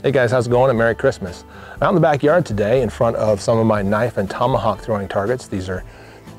Hey guys, how's it going and Merry Christmas. I'm out in the backyard today in front of some of my knife and tomahawk throwing targets. These are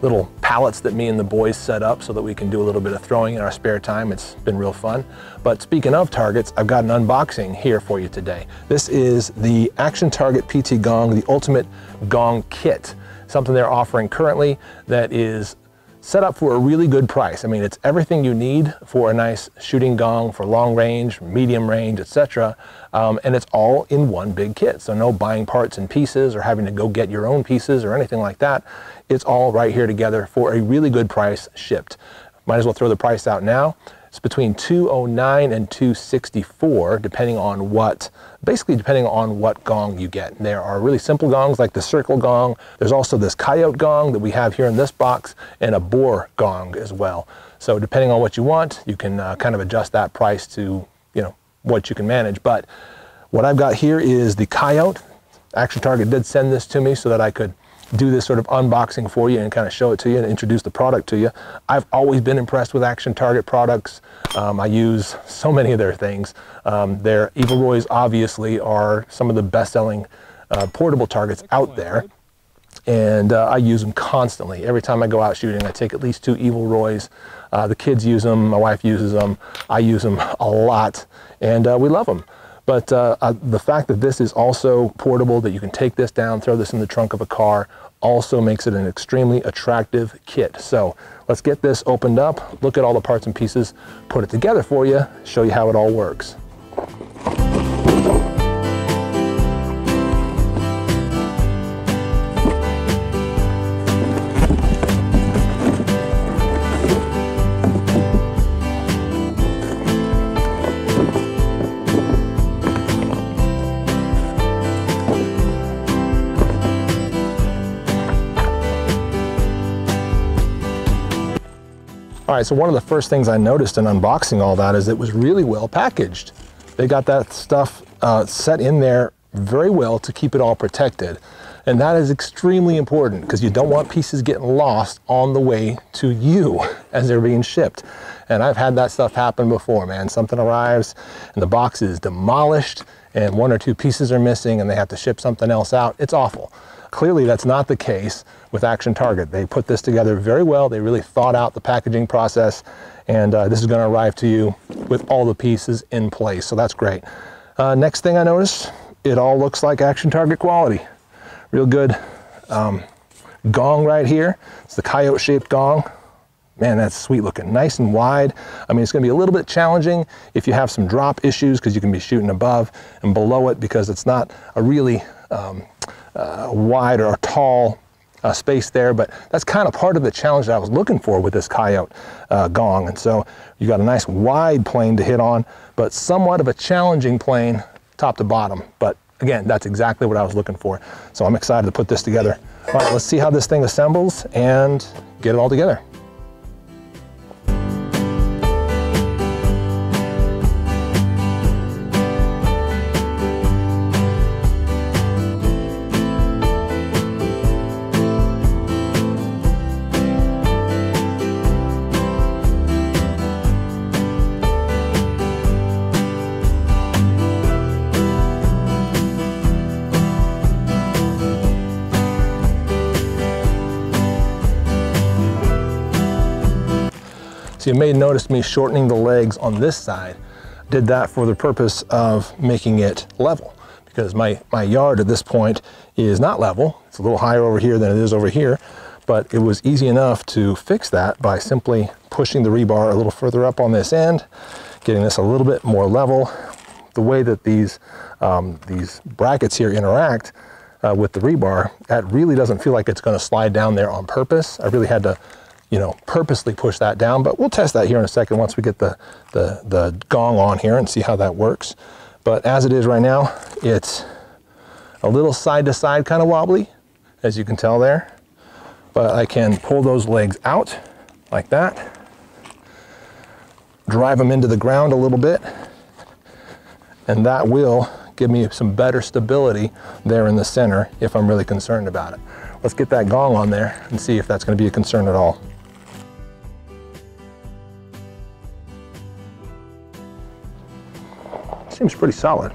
little pallets that me and the boys set up so that we can do a little bit of throwing in our spare time. It's been real fun. But speaking of targets, I've got an unboxing here for you today. This is the Action Target PT Gong, the Ultimate Gong Kit. Something they're offering currently that is set up for a really good price. I mean, it's everything you need for a nice shooting gong for long range, medium range, etc. And it's all in one big kit. So no buying parts and pieces or having to go get your own pieces or anything like that. It's all right here together for a really good price shipped. Might as well throw the price out now. It's between $209 and $264, depending on what gong you get. There are really simple gongs like the circle gong. There's also this coyote gong that we have here in this box and a boar gong as well. So depending on what you want, you can kind of adjust that price to, what you can manage. But what I've got here is the coyote. Action Target did send this to me so that I could do this sort of unboxing for you and kind of show it to you and introduce the product to you. I've always been impressed with Action Target products. I use so many of their things. Their Evil Roys obviously are some of the best-selling portable targets out there. And I use them constantly. Every time I go out shooting, I take at least 2 Evil Roys. The kids use them, my wife uses them, I use them a lot, and we love them. But the fact that this is also portable, that you can take this down, throw this in the trunk of a car, also makes it an extremely attractive kit. So let's get this opened up, look at all the parts and pieces, put it together for you, show you how it all works. All right, so one of the first things I noticed in unboxing all that is it was really well packaged. They got that stuff set in there very well to keep it all protected. And that is extremely important because you don't want pieces getting lost on the way to you as they're being shipped. And I've had that stuff happen before, man. Something arrives and the box is demolished and 1 or 2 pieces are missing and they have to ship something else out. It's awful. Clearly that's not the case with Action Target. They put this together very well. They really thought out the packaging process, and this is going to arrive to you with all the pieces in place, so that's great. Next thing I noticed, it all looks like Action Target quality. Real good gong right here. It's the coyote shaped gong. Man, that's sweet looking, nice and wide. I mean, it's going to be a little bit challenging if you have some drop issues because you can be shooting above and below it because it's not a really wide or tall space there, but that's kind of part of the challenge that I was looking for with this coyote gong. And so you got a nice wide plane to hit on, but somewhat of a challenging plane top to bottom. But again, that's exactly what I was looking for. So I'm excited to put this together. All right, let's see how this thing assembles and get it all together. So you may notice me shortening the legs on this side. Did that for the purpose of making it level because my yard at this point is not level. It's a little higher over here than it is over here, but it was easy enough to fix that by simply pushing the rebar a little further up on this end, getting this a little bit more level. The way that these brackets here interact with the rebar, that really doesn't feel like it's going to slide down there on purpose. I really had to purposely push that down, but we'll test that here in a second once we get the gong on here and see how that works. But as it is right now, it's a little side to side kind of wobbly, as you can tell there. But I can pull those legs out like that, drive them into the ground a little bit, and that will give me some better stability there in the center if I'm really concerned about it. Let's get that gong on there and see if that's going to be a concern at all. Seems pretty solid.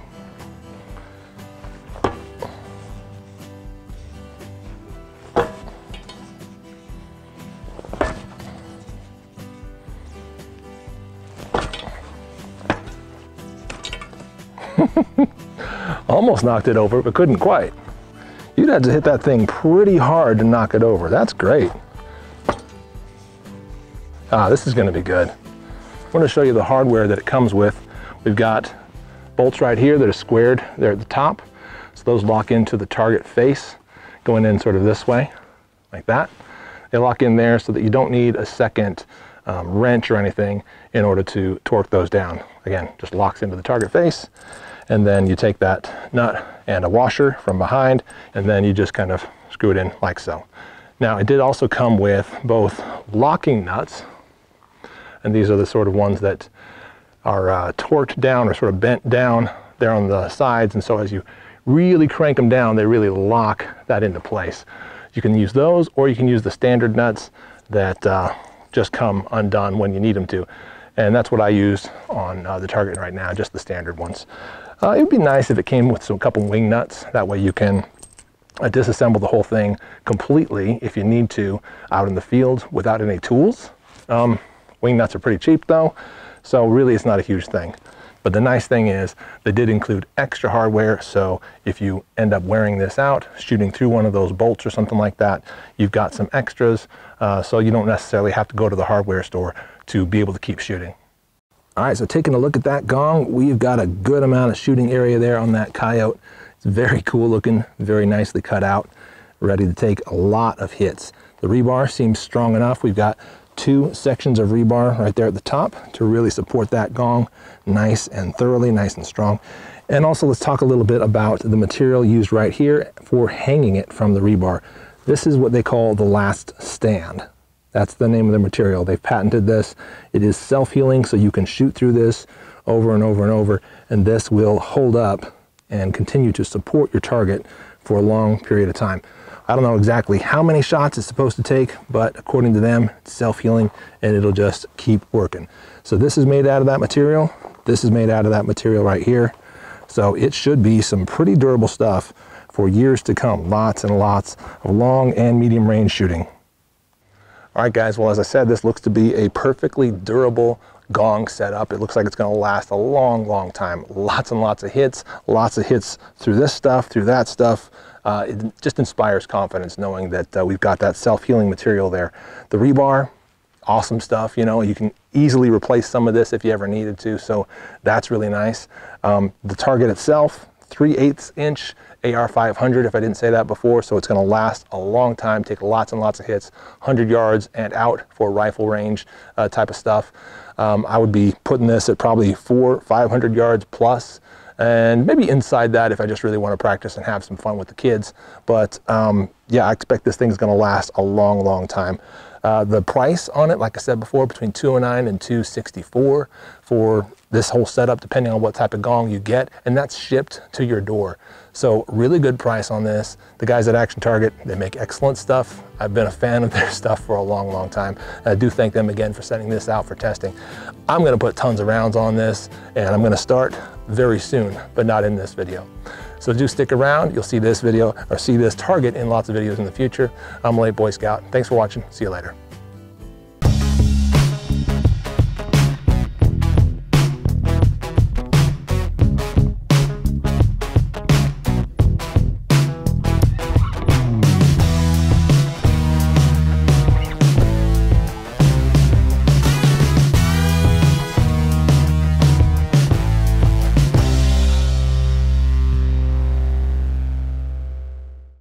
Almost knocked it over, but couldn't quite. You'd have to hit that thing pretty hard to knock it over. That's great. This is gonna be good. I'm gonna show you the hardware that it comes with. We've got bolts right here that are squared there at the top. So those lock into the target face, going in sort of this way, like that. They lock in there so that you don't need a second wrench or anything in order to torque those down. Again, just locks into the target face, and then you take that nut and a washer from behind, and then you just kind of screw it in like so. Now, it did also come with both locking nuts, and these are the sort of ones that are torqued down or sort of bent down there on the sides, and so as you really crank them down, they really lock that into place. You can use those, or you can use the standard nuts that just come undone when you need them to. And that's what I use on the Target right now, just the standard ones. It would be nice if it came with a couple wing nuts. That way you can disassemble the whole thing completely if you need to out in the field without any tools. Wing nuts are pretty cheap though, so really it's not a huge thing. But the nice thing is they did include extra hardware, so if you end up wearing this out, shooting through one of those bolts or something like that, you've got some extras, so you don't necessarily have to go to the hardware store to be able to keep shooting. All right, so taking a look at that Gong, we've got a good amount of shooting area there on that coyote. It's very cool looking, very nicely cut out, ready to take a lot of hits. The rebar seems strong enough. We've got 2 sections of rebar right there at the top to really support that Gong nice and thoroughly, nice and strong. And also let's talk a little bit about the material used right here for hanging it from the rebar. This is what they call the last stand. That's the name of the material. They've patented this. It is self-healing, so you can shoot through this over and over and over, and this will hold up and continue to support your target for a long period of time. I don't know exactly how many shots it's supposed to take, but according to them, it's self-healing and it'll just keep working. So this is made out of that material. This is made out of that material right here. So it should be some pretty durable stuff for years to come. Lots and lots of long and medium range shooting. All right, guys, well, as I said, this looks to be a perfectly durable Gong setup. It looks like it's going to last a long, long time. Lots and lots of hits through this stuff, through that stuff. It just inspires confidence knowing that we've got that self-healing material there. The rebar, awesome stuff. You know, you can easily replace some of this if you ever needed to, so that's really nice. The target itself, 3/8 inch AR-500, if I didn't say that before, so it's going to last a long time, take lots and lots of hits, 100 yards and out for rifle range type of stuff. I would be putting this at probably 400-500 yards plus, and maybe inside that if I just really want to practice and have some fun with the kids. But yeah, I expect this thing's going to last a long, long time. The price on it, like I said before, between $209 and $264 for this whole setup, depending on what type of Gong you get, and that's shipped to your door. So really good price on this. The guys at Action Target, they make excellent stuff. I've been a fan of their stuff for a long, long time. And I do thank them again for sending this out for testing. I'm gonna put tons of rounds on this, and I'm gonna start very soon, but not in this video. So do stick around. You'll see this video, or see this target in lots of videos in the future. I'm Late Boy Scout. Thanks for watching. See you later.